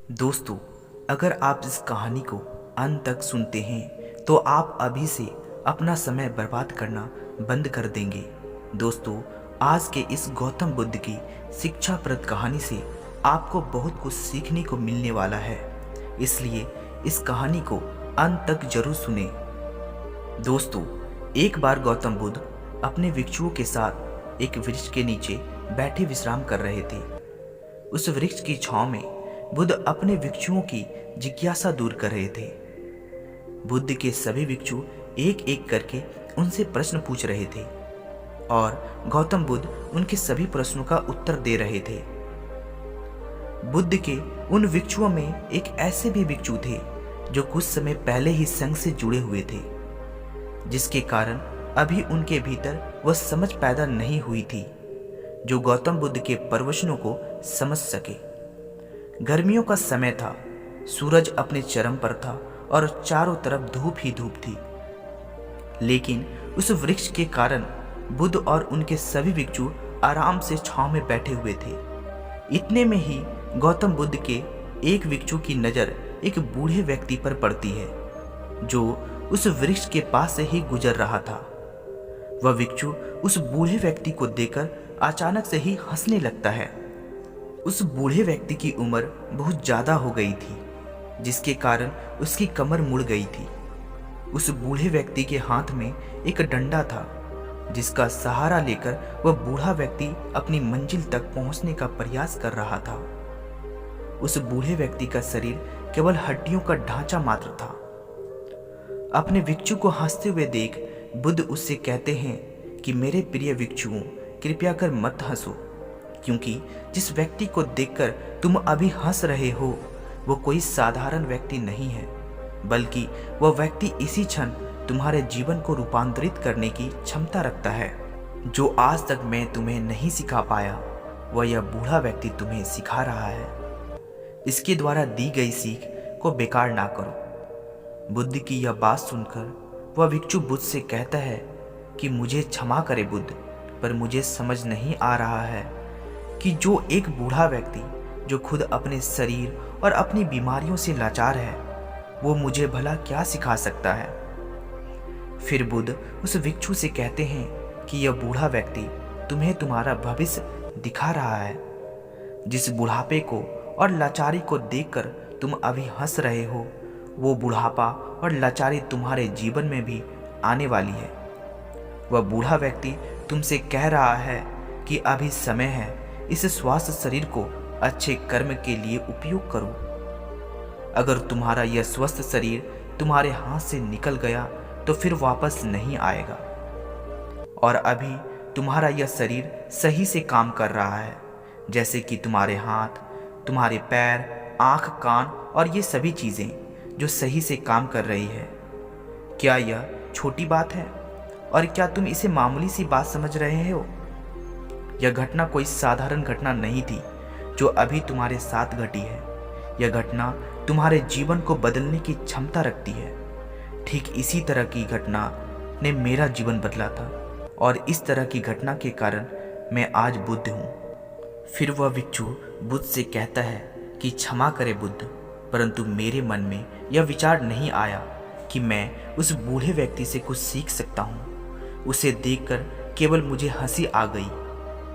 दोस्तों, अगर आप इस कहानी को अंत तक सुनते हैं तो आप अभी से अपना समय बर्बाद करना बंद कर देंगे। दोस्तों, आज के इस गौतम बुद्ध की शिक्षाप्रद कहानी से आपको बहुत कुछ सीखने को मिलने वाला है, इसलिए इस कहानी को अंत तक जरूर सुने। दोस्तों, एक बार गौतम बुद्ध अपने भिक्षुओं के साथ एक वृक्ष के नीचे बैठे विश्राम कर रहे थे। उस वृक्ष की छांव में बुद्ध अपने भिक्षुओं की जिज्ञासा दूर कर रहे थे। बुद्ध के सभी भिक्षु एक एक करके उनसे प्रश्न पूछ रहे थे और गौतम बुद्ध उनके सभी प्रश्नों का उत्तर दे रहे थे। बुद्ध के उन भिक्षुओं में एक ऐसे भी भिक्षु थे जो कुछ समय पहले ही संघ से जुड़े हुए थे, जिसके कारण अभी उनके भीतर वह समझ पैदा नहीं हुई थी जो गौतम बुद्ध के प्रवचनों को समझ सके। गर्मियों का समय था, सूरज अपने चरम पर था और चारों तरफ धूप ही धूप थी। लेकिन उस वृक्ष के कारण बुद्ध और उनके सभी भिक्षु आराम से छांव में बैठे हुए थे। इतने में ही गौतम बुद्ध के एक भिक्षु की नज़र एक बूढ़े व्यक्ति पर पड़ती है जो उस वृक्ष के पास से ही गुजर रहा था। वह भिक्षु उस बूढ़े व्यक्ति को देखकर अचानक से ही हंसने लगता है। उस बूढ़े व्यक्ति की उम्र बहुत ज्यादा हो गई थी, जिसके कारण उसकी कमर मुड़ गई थी। उस बूढ़े व्यक्ति के हाथ में एक डंडा था, जिसका सहारा लेकर वह बूढ़ा व्यक्ति अपनी मंजिल तक पहुंचने का प्रयास कर रहा था। उस बूढ़े व्यक्ति का शरीर केवल हड्डियों का ढांचा मात्र था। अपने भिक्षु को हंसते हुए देख बुद्ध उससे कहते हैं कि मेरे प्रिय भिक्षुओं, कृपया कर मत हंसो, क्योंकि जिस व्यक्ति को देखकर तुम अभी हंस रहे हो वो कोई साधारण व्यक्ति नहीं है, बल्कि वह व्यक्ति इसी क्षण तुम्हारे जीवन को रूपांतरित करने की क्षमता रखता है। जो आज तक मैं तुम्हें नहीं सिखा पाया वह यह बूढ़ा व्यक्ति तुम्हें सिखा रहा है। इसके द्वारा दी गई सीख को बेकार ना करो। बुद्ध की यह बात सुनकर वह भिक्षु बुद्ध से कहता है कि मुझे क्षमा करे बुद्ध, पर मुझे समझ नहीं आ रहा है कि जो एक बूढ़ा व्यक्ति जो खुद अपने शरीर और अपनी बीमारियों से लाचार है, वो मुझे भला क्या सिखा सकता है। फिर बुद्ध उस भिक्षु से कहते हैं कि यह बूढ़ा व्यक्ति तुम्हें तुम्हारा भविष्य दिखा रहा है। जिस बुढ़ापे को और लाचारी को देखकर तुम अभी हंस रहे हो, वो बुढ़ापा और लाचारी तुम्हारे जीवन में भी आने वाली है। वह बूढ़ा व्यक्ति तुमसे कह रहा है कि अभी समय है, इस स्वस्थ शरीर को अच्छे कर्म के लिए उपयोग करो। अगर तुम्हारा यह स्वस्थ शरीर तुम्हारे हाथ से निकल गया तो फिर वापस नहीं आएगा, और अभी तुम्हारा यह शरीर सही से काम कर रहा है, जैसे कि तुम्हारे हाथ, तुम्हारे पैर, आँख, कान और ये सभी चीज़ें जो सही से काम कर रही है। क्या यह छोटी बात है और क्या तुम इसे मामूली सी बात समझ रहे हो? यह घटना कोई साधारण घटना नहीं थी जो अभी तुम्हारे साथ घटी है। यह घटना तुम्हारे जीवन को बदलने की क्षमता रखती है। ठीक इसी तरह की घटना ने मेरा जीवन बदला था, और इस तरह की घटना के कारण मैं आज बुद्ध हूँ। फिर वह भिक्षु बुद्ध से कहता है कि क्षमा करे बुद्ध, परंतु मेरे मन में यह विचार नहीं आया कि मैं उस बूढ़े व्यक्ति से कुछ सीख सकता हूँ। उसे देखकर केवल मुझे हंसी आ गई।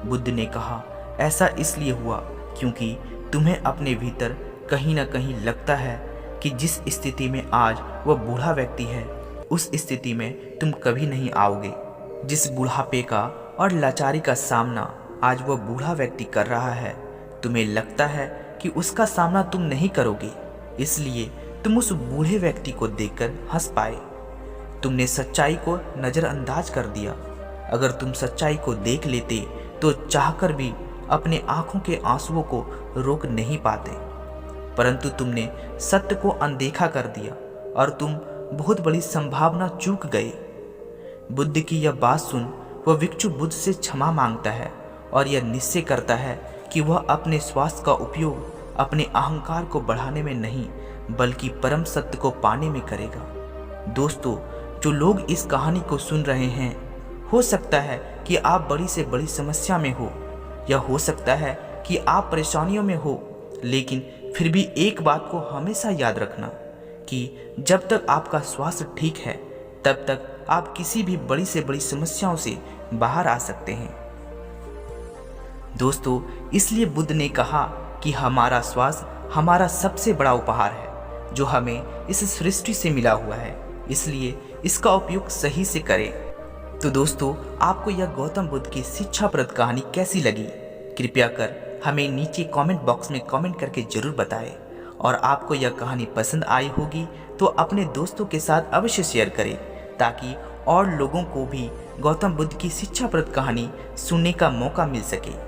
बुद्ध ने कहा, ऐसा इसलिए हुआ क्योंकि तुम्हें अपने भीतर कहीं ना कहीं लगता है कि जिस स्थिति में आज वह बूढ़ा व्यक्ति है, उस स्थिति में तुम कभी नहीं आओगे। जिस बुढ़ापे का और लाचारी का सामना आज वह बूढ़ा व्यक्ति कर रहा है, तुम्हें लगता है कि उसका सामना तुम नहीं करोगे, इसलिए तुम उस बूढ़े व्यक्ति को देखकर हंस पाए। तुमने सच्चाई को नज़रअंदाज कर दिया। अगर तुम सच्चाई को देख लेते तो चाहकर भी अपने आंखों के आंसुओं को रोक नहीं पाते, परंतु तुमने सत्य को अनदेखा कर दिया और तुम बहुत बड़ी संभावना चूक गए। बुद्ध की यह बात सुन वह भिक्षु बुद्ध से क्षमा मांगता है और यह निश्चय करता है कि वह अपने स्वास्थ्य का उपयोग अपने अहंकार को बढ़ाने में नहीं, बल्कि परम सत्य को पाने में करेगा। दोस्तों, जो लोग इस कहानी को सुन रहे हैं, हो सकता है कि आप बड़ी से बड़ी समस्या में हो, या हो सकता है कि आप परेशानियों में हो, लेकिन फिर भी एक बात को हमेशा याद रखना कि जब तक आपका स्वास्थ्य ठीक है तब तक आप किसी भी बड़ी से बड़ी समस्याओं से बाहर आ सकते हैं। दोस्तों, इसलिए बुद्ध ने कहा कि हमारा स्वास्थ्य हमारा सबसे बड़ा उपहार है जो हमें इस सृष्टि से मिला हुआ है, इसलिए इसका उपयोग सही से करें। तो दोस्तों, आपको यह गौतम बुद्ध की शिक्षाप्रद कहानी कैसी लगी? कृपया कर हमें नीचे कमेंट बॉक्स में कमेंट करके जरूर बताएं। और आपको यह कहानी पसंद आई होगी तो अपने दोस्तों के साथ अवश्य शेयर करें ताकि और लोगों को भी गौतम बुद्ध की शिक्षाप्रद कहानी सुनने का मौका मिल सके।